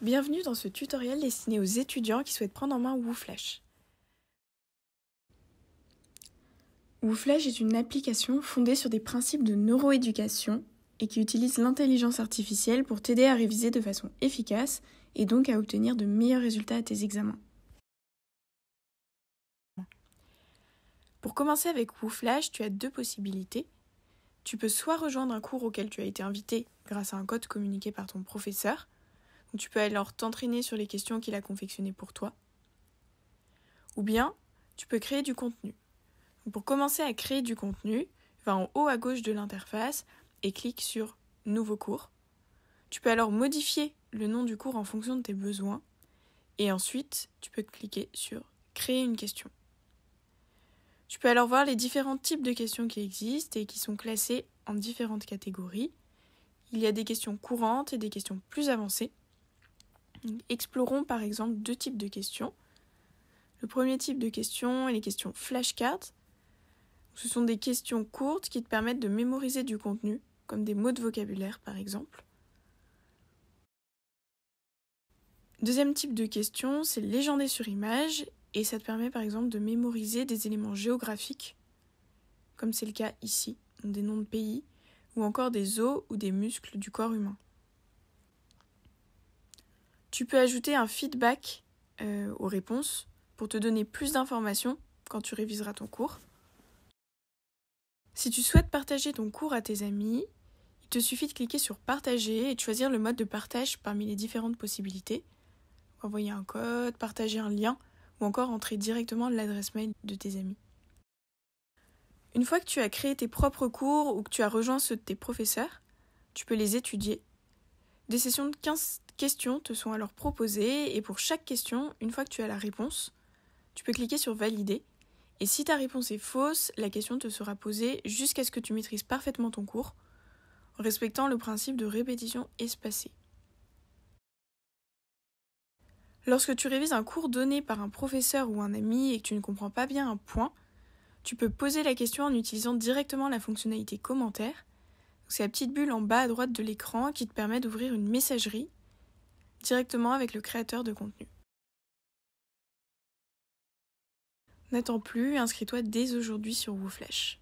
Bienvenue dans ce tutoriel destiné aux étudiants qui souhaitent prendre en main WooFlash. WooFlash est une application fondée sur des principes de neuroéducation et qui utilise l'intelligence artificielle pour t'aider à réviser de façon efficace et donc à obtenir de meilleurs résultats à tes examens. Pour commencer avec WooFlash, tu as deux possibilités. Tu peux soit rejoindre un cours auquel tu as été invité grâce à un code communiqué par ton professeur. Donc tu peux alors t'entraîner sur les questions qu'il a confectionnées pour toi. Ou bien, tu peux créer du contenu. Donc pour commencer à créer du contenu, va en haut à gauche de l'interface et clique sur « Nouveau cours ». Tu peux alors modifier le nom du cours en fonction de tes besoins. Et ensuite, tu peux cliquer sur « Créer une question ». Tu peux alors voir les différents types de questions qui existent et qui sont classées en différentes catégories. Il y a des questions courantes et des questions plus avancées. Explorons par exemple deux types de questions. Le premier type de questions est les questions flashcards. Ce sont des questions courtes qui te permettent de mémoriser du contenu, comme des mots de vocabulaire par exemple. Deuxième type de questions, c'est légendé sur image, et ça te permet par exemple de mémoriser des éléments géographiques, comme c'est le cas ici, des noms de pays, ou encore des os ou des muscles du corps humain. Tu peux ajouter un feedback aux réponses pour te donner plus d'informations quand tu réviseras ton cours. Si tu souhaites partager ton cours à tes amis, il te suffit de cliquer sur « Partager » et de choisir le mode de partage parmi les différentes possibilités. Envoyer un code, partager un lien ou encore entrer directement l'adresse mail de tes amis. Une fois que tu as créé tes propres cours ou que tu as rejoint ceux de tes professeurs, tu peux les étudier. Des sessions de 15 questions te sont alors proposées et pour chaque question, une fois que tu as la réponse, tu peux cliquer sur « Valider ». Et si ta réponse est fausse, la question te sera posée jusqu'à ce que tu maîtrises parfaitement ton cours, en respectant le principe de répétition espacée. Lorsque tu révises un cours donné par un professeur ou un ami et que tu ne comprends pas bien un point, tu peux poser la question en utilisant directement la fonctionnalité commentaire. C'est la petite bulle en bas à droite de l'écran qui te permet d'ouvrir une messagerie directement avec le créateur de contenu. N'attends plus, inscris-toi dès aujourd'hui sur WooFlash.